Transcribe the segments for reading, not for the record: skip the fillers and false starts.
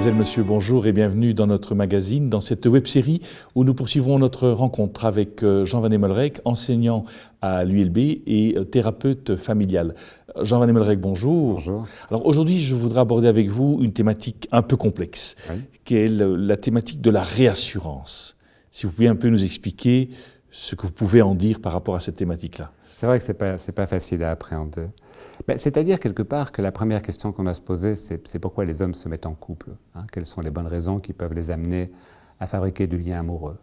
Mesdemoiselles, Messieurs, bonjour et bienvenue dans notre magazine, dans cette web-série où nous poursuivons notre rencontre avec Jean Van Hemelrijk, enseignant à l'ULB et thérapeute familial. Jean Van Hemelrijk, bonjour. Bonjour. Alors aujourd'hui, je voudrais aborder avec vous une thématique un peu complexe, Oui. qui est la thématique de la réassurance. Si vous pouvez un peu nous expliquer ce que vous pouvez en dire par rapport à cette thématique-là. C'est vrai que c'est pas facile à appréhender. C'est-à-dire quelque part que la première question qu'on doit se poser, c'est pourquoi les hommes se mettent en couple. Quelles sont les bonnes raisons qui peuvent les amener à fabriquer du lien amoureux.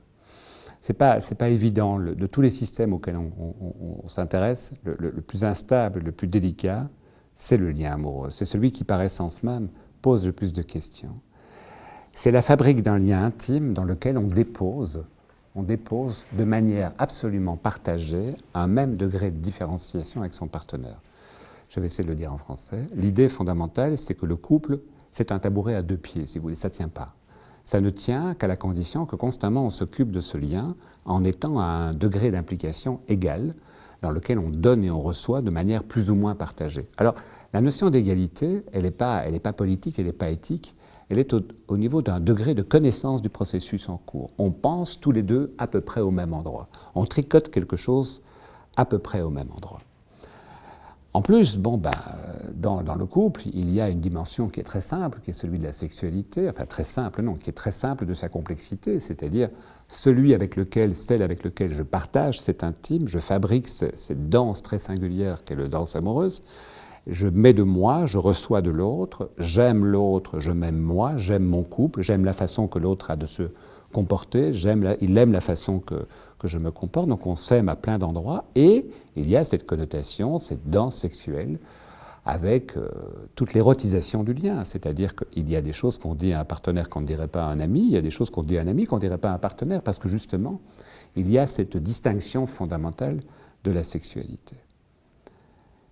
C'est pas évident. De tous les systèmes auxquels on s'intéresse, le plus instable, le plus délicat, c'est le lien amoureux. C'est celui qui, par essence même, pose le plus de questions. C'est la fabrique d'un lien intime dans lequel on dépose de manière absolument partagée un même degré de différenciation avec son partenaire. Je vais essayer de le dire en français. L'idée fondamentale, c'est que le couple, c'est un tabouret à deux pieds, si vous voulez, ça ne tient pas. Ça ne tient qu'à la condition que constamment on s'occupe de ce lien en étant à un degré d'implication égal dans lequel on donne et on reçoit de manière plus ou moins partagée. Alors, la notion d'égalité, elle n'est pas politique, elle n'est pas éthique, elle est au niveau d'un degré de connaissance du processus en cours. On pense tous les deux à peu près au même endroit. On tricote quelque chose à peu près au même endroit. En plus, dans le couple, il y a une dimension qui est très simple, qui est celui de la sexualité, enfin très simple, non, qui est très simple de sa complexité, c'est-à-dire celle avec lequel je partage, c'est intime, je fabrique cette danse très singulière qu'est la danse amoureuse, je mets de moi, je reçois de l'autre, j'aime l'autre, je m'aime moi, j'aime mon couple, j'aime la façon que l'autre a de se comporter, il aime la façon que je me comporte, donc on s'aime à plein d'endroits, et il y a cette connotation, cette danse sexuelle, avec toute l'érotisation du lien, c'est-à-dire qu'il y a des choses qu'on dit à un partenaire qu'on ne dirait pas à un ami, il y a des choses qu'on dit à un ami qu'on ne dirait pas à un partenaire, parce que justement, il y a cette distinction fondamentale de la sexualité.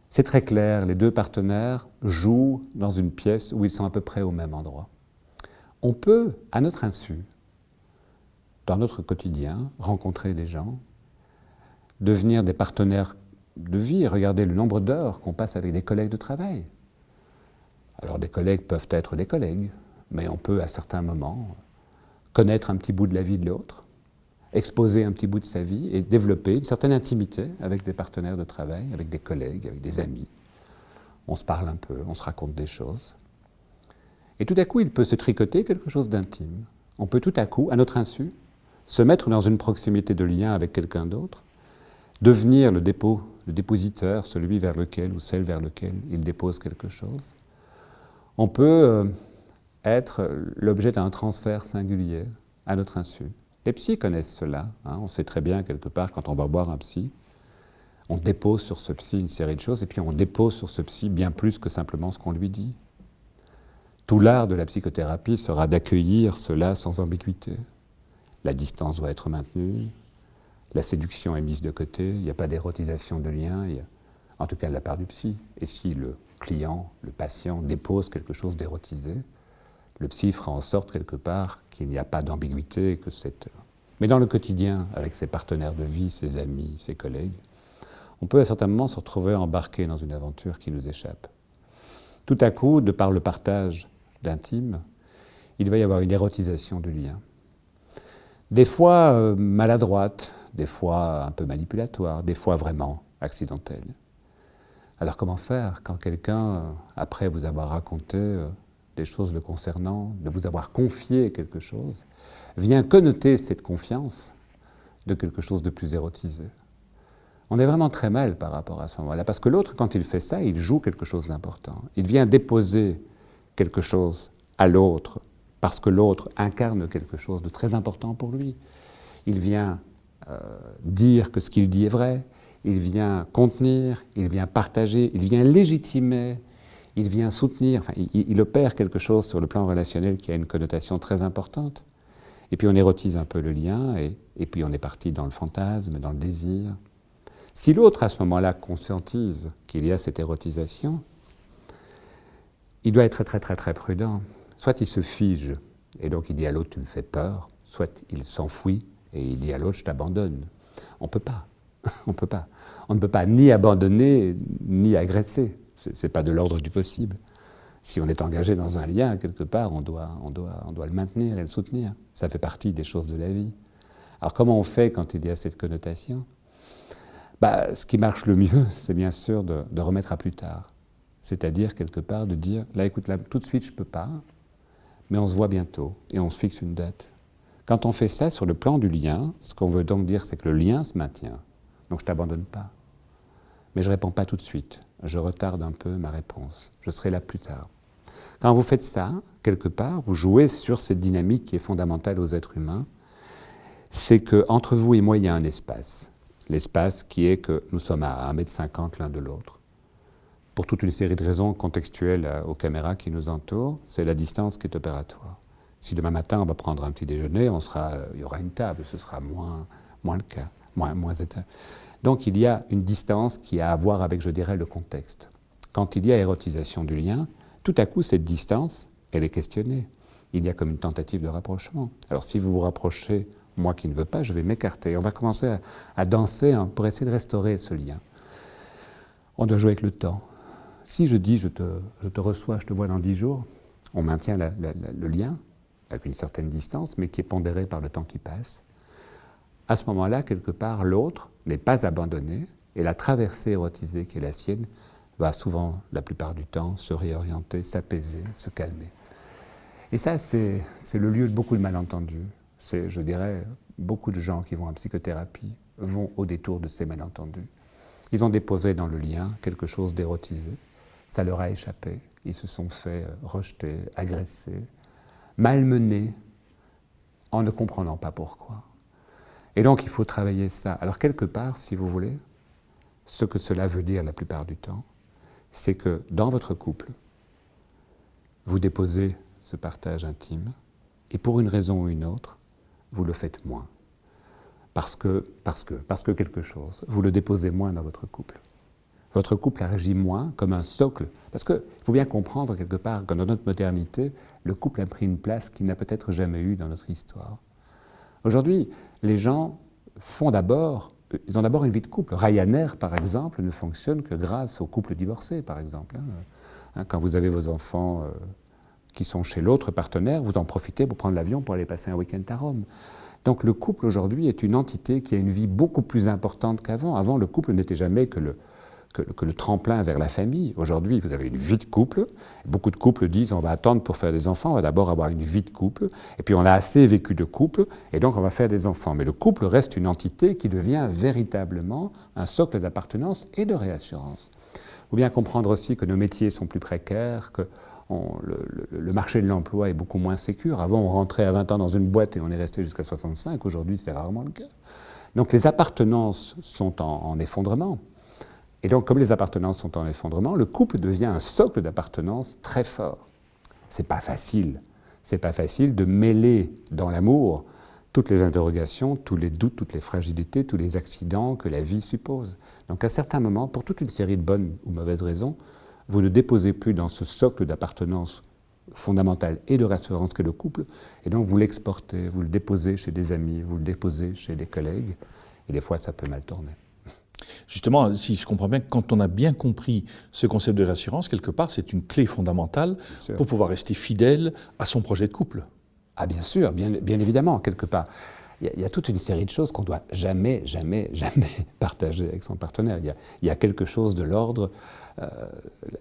C'est très clair, les deux partenaires jouent dans une pièce où ils sont à peu près au même endroit. On peut, à notre insu, dans notre quotidien, rencontrer des gens, devenir des partenaires de vie, regardez le nombre d'heures qu'on passe avec des collègues de travail. Alors des collègues peuvent être des collègues, mais on peut à certains moments connaître un petit bout de la vie de l'autre, exposer un petit bout de sa vie et développer une certaine intimité avec des partenaires de travail, avec des collègues, avec des amis. On se parle un peu, on se raconte des choses. Et tout à coup, il peut se tricoter quelque chose d'intime. On peut tout à coup, à notre insu, se mettre dans une proximité de lien avec quelqu'un d'autre, devenir le dépositeur, celui vers lequel ou celle vers lequel il dépose quelque chose. On peut être l'objet d'un transfert singulier à notre insu. Les psys connaissent cela. On sait très bien, quelque part, quand on va voir un psy, on dépose sur ce psy une série de choses, et puis on dépose sur ce psy bien plus que simplement ce qu'on lui dit. Tout l'art de la psychothérapie sera d'accueillir cela sans ambiguïté. La distance doit être maintenue, la séduction est mise de côté, il n'y a pas d'érotisation de lien, en tout cas de la part du psy. Et si le client, le patient dépose quelque chose d'érotisé, le psy fera en sorte quelque part qu'il n'y a pas d'ambiguïté. Mais dans le quotidien, avec ses partenaires de vie, ses amis, ses collègues, on peut à certains moments se retrouver embarqué dans une aventure qui nous échappe. Tout à coup, de par le partage d'intime, il va y avoir une érotisation du lien. Des fois maladroite, des fois un peu manipulatoire, des fois vraiment accidentelle. Alors comment faire quand quelqu'un, après vous avoir raconté des choses le concernant, de vous avoir confié quelque chose, vient connoter cette confiance de quelque chose de plus érotisé? On est vraiment très mal par rapport à ce moment-là, parce que l'autre, quand il fait ça, il joue quelque chose d'important. Il vient déposer quelque chose à l'autre, parce que l'autre incarne quelque chose de très important pour lui. Il vient dire que ce qu'il dit est vrai, il vient contenir, il vient partager, il vient légitimer, il vient soutenir, enfin, il opère quelque chose sur le plan relationnel qui a une connotation très importante. Et puis on érotise un peu le lien, et puis on est parti dans le fantasme, dans le désir. Si l'autre, à ce moment-là, conscientise qu'il y a cette érotisation, il doit être très, très, très prudent. Soit il se fige, et donc il dit à l'autre « tu me fais peur », soit il s'enfuit, et il dit à l'autre « je t'abandonne ». On ne peut pas. On ne peut pas ni abandonner, ni agresser. Ce n'est pas de l'ordre du possible. Si on est engagé dans un lien, quelque part, on doit le maintenir et le soutenir. Ça fait partie des choses de la vie. Alors comment on fait quand il y a cette connotation ? Ce qui marche le mieux, c'est bien sûr de remettre à plus tard. C'est-à-dire, quelque part, de dire, là, écoute, là, tout de suite, je ne peux pas, mais on se voit bientôt, et on se fixe une date. Quand on fait ça sur le plan du lien, ce qu'on veut donc dire, c'est que le lien se maintient. Donc je ne t'abandonne pas. Mais je ne réponds pas tout de suite. Je retarde un peu ma réponse. Je serai là plus tard. Quand vous faites ça, quelque part, vous jouez sur cette dynamique qui est fondamentale aux êtres humains, c'est qu'entre vous et moi, il y a un espace. L'espace qui est que nous sommes à 1,50 m l'un de l'autre. Pour toute une série de raisons contextuelles aux caméras qui nous entourent, c'est la distance qui est opératoire. Si demain matin on va prendre un petit déjeuner, il y aura une table, ce sera moins le cas, moins éteint. Donc il y a une distance qui a à voir avec, je dirais, le contexte. Quand il y a érotisation du lien, tout à coup cette distance, elle est questionnée. Il y a comme une tentative de rapprochement. Alors si vous vous rapprochez, moi qui ne veux pas, je vais m'écarter. On va commencer à danser pour essayer de restaurer ce lien. On doit jouer avec le temps. Si je dis je te reçois, je te vois dans 10 jours, on maintient le lien avec une certaine distance, mais qui est pondérée par le temps qui passe. À ce moment-là, quelque part, l'autre n'est pas abandonné, et la traversée érotisée qui est la sienne va souvent, la plupart du temps, se réorienter, s'apaiser, se calmer. Et ça, c'est le lieu de beaucoup de malentendus. C'est, je dirais, beaucoup de gens qui vont en psychothérapie vont au détour de ces malentendus. Ils ont déposé dans le lien quelque chose d'érotisé. Ça leur a échappé. Ils se sont fait rejeter, agresser, malmenés, en ne comprenant pas pourquoi. Et donc, il faut travailler ça. Alors, quelque part, si vous voulez, ce que cela veut dire la plupart du temps, c'est que dans votre couple, vous déposez ce partage intime, et pour une raison ou une autre, vous le faites moins. Parce que quelque chose, vous le déposez moins dans votre couple. Votre couple agit moins comme un socle, parce qu'il faut bien comprendre quelque part que dans notre modernité, le couple a pris une place qu'il n'a peut-être jamais eue dans notre histoire. Aujourd'hui, les gens ils ont d'abord une vie de couple. Ryanair, par exemple, ne fonctionne que grâce aux couples divorcés, par exemple. Quand vous avez vos enfants qui sont chez l'autre partenaire, vous en profitez pour prendre l'avion pour aller passer un week-end à Rome. Donc le couple aujourd'hui est une entité qui a une vie beaucoup plus importante qu'avant. Avant, le couple n'était jamais que le tremplin vers la famille. Aujourd'hui, vous avez une vie de couple. Beaucoup de couples disent on va attendre pour faire des enfants, on va d'abord avoir une vie de couple, et puis on a assez vécu de couple, et donc on va faire des enfants. Mais le couple reste une entité qui devient véritablement un socle d'appartenance et de réassurance. Il faut bien comprendre aussi que nos métiers sont plus précaires, que le marché de l'emploi est beaucoup moins sécure. Avant, on rentrait à 20 ans dans une boîte et on est resté jusqu'à 65. Aujourd'hui, c'est rarement le cas. Donc les appartenances sont en effondrement. Et donc, comme les appartenances sont en effondrement, le couple devient un socle d'appartenance très fort. C'est pas facile. C'est pas facile de mêler dans l'amour toutes les interrogations, tous les doutes, toutes les fragilités, tous les accidents que la vie suppose. Donc, à certains moments, pour toute une série de bonnes ou mauvaises raisons, vous ne déposez plus dans ce socle d'appartenance fondamentale et de rassurance qu'est le couple, et donc vous l'exportez, vous le déposez chez des amis, vous le déposez chez des collègues, et des fois ça peut mal tourner. Justement, si je comprends bien, quand on a bien compris ce concept de rassurance, quelque part, c'est une clé fondamentale pour pouvoir rester fidèle à son projet de couple. Ah bien sûr, bien évidemment, quelque part. Il y a toute une série de choses qu'on ne doit jamais partager avec son partenaire. Il y a quelque chose de l'ordre.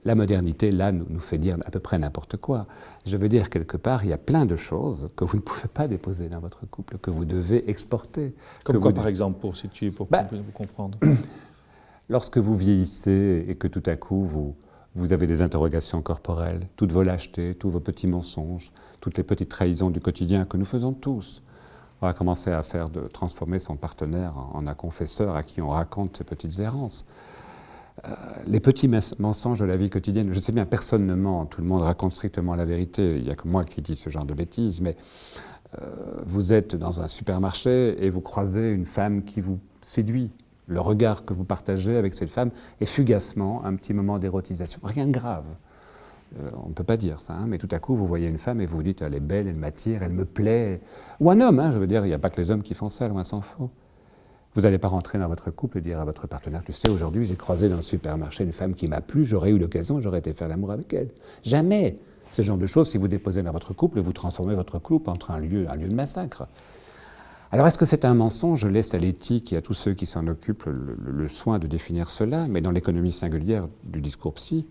La modernité, là, nous fait dire à peu près n'importe quoi. Je veux dire, quelque part, il y a plein de choses que vous ne pouvez pas déposer dans votre couple, que vous devez exporter. Comme quoi, par exemple, pour situer, pour vous comprendre? Lorsque vous vieillissez et que tout à coup, vous avez des interrogations corporelles, toutes vos lâchetés, tous vos petits mensonges, toutes les petites trahisons du quotidien que nous faisons tous, on va commencer à transformer son partenaire en un confesseur à qui on raconte ses petites errances. Les petits mensonges de la vie quotidienne, je sais bien, personne ne ment, tout le monde raconte strictement la vérité, il n'y a que moi qui dis ce genre de bêtises, mais vous êtes dans un supermarché et vous croisez une femme qui vous séduit. Le regard que vous partagez avec cette femme est fugacement un petit moment d'érotisation, rien de grave. On ne peut pas dire ça, mais tout à coup vous voyez une femme et vous vous dites elle est belle, elle m'attire, elle me plaît. Ou un homme, je veux dire, il n'y a pas que les hommes qui font ça, loin s'en faut. Vous n'allez pas rentrer dans votre couple et dire à votre partenaire, tu sais, aujourd'hui j'ai croisé dans le supermarché une femme qui m'a plu, j'aurais eu l'occasion, j'aurais été faire l'amour avec elle. Jamais. Ce genre de choses, si vous déposez dans votre couple, vous transformez votre couple entre un lieu de massacre. Alors est-ce que c'est un mensonge? Je laisse à l'éthique et à tous ceux qui s'en occupent le soin de définir cela, mais dans l'économie singulière du discours psy,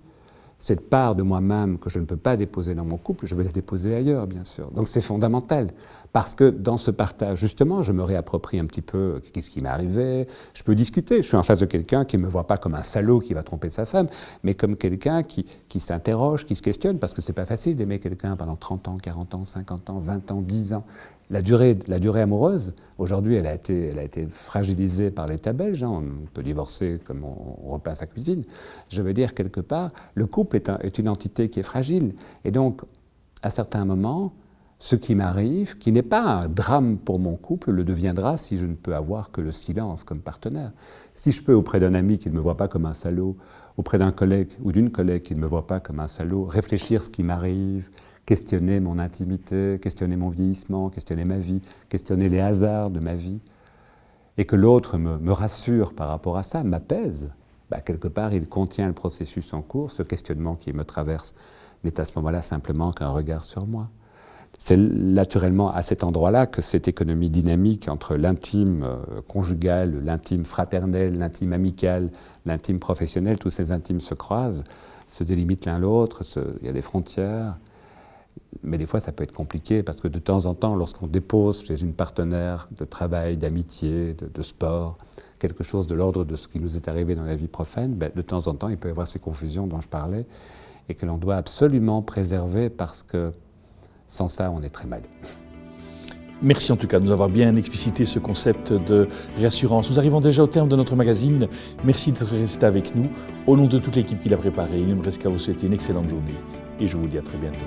cette part de moi-même que je ne peux pas déposer dans mon couple, je vais la déposer ailleurs, bien sûr. Donc c'est fondamental, parce que dans ce partage, justement, je me réapproprie un petit peu qu'est-ce qui m'est arrivé, je peux discuter, je suis en face de quelqu'un qui ne me voit pas comme un salaud qui va tromper sa femme, mais comme quelqu'un qui s'interroge, qui se questionne, parce que c'est pas facile d'aimer quelqu'un pendant 30 ans, 40 ans, 50 ans, 20 ans, 10 ans. La durée amoureuse, aujourd'hui, elle a été fragilisée par l'État belge. On peut divorcer comme on repeint sa cuisine. Je veux dire, quelque part, le couple est une entité qui est fragile. Et donc, à certains moments, ce qui m'arrive, qui n'est pas un drame pour mon couple, le deviendra si je ne peux avoir que le silence comme partenaire. Si je peux, auprès d'un ami qui ne me voit pas comme un salaud, auprès d'un collègue ou d'une collègue qui ne me voit pas comme un salaud, réfléchir ce qui m'arrive, questionner mon intimité, questionner mon vieillissement, questionner ma vie, questionner les hasards de ma vie, et que l'autre me rassure par rapport à ça, m'apaise, quelque part il contient le processus en cours, ce questionnement qui me traverse n'est à ce moment-là simplement qu'un regard sur moi. C'est naturellement à cet endroit-là que cette économie dynamique entre l'intime conjugal, l'intime fraternel, l'intime amical, l'intime professionnel, tous ces intimes se croisent, se délimitent l'un l'autre, il y a des frontières. Mais des fois, ça peut être compliqué parce que de temps en temps, lorsqu'on dépose chez une partenaire de travail, d'amitié, de sport, quelque chose de l'ordre de ce qui nous est arrivé dans la vie profane, de temps en temps, il peut y avoir ces confusions dont je parlais et que l'on doit absolument préserver parce que sans ça, on est très mal. Merci en tout cas de nous avoir bien explicité ce concept de réassurance. Nous arrivons déjà au terme de notre magazine. Merci d'être resté avec nous. Au nom de toute l'équipe qui l'a préparé, il ne me reste qu'à vous souhaiter une excellente journée et je vous dis à très bientôt.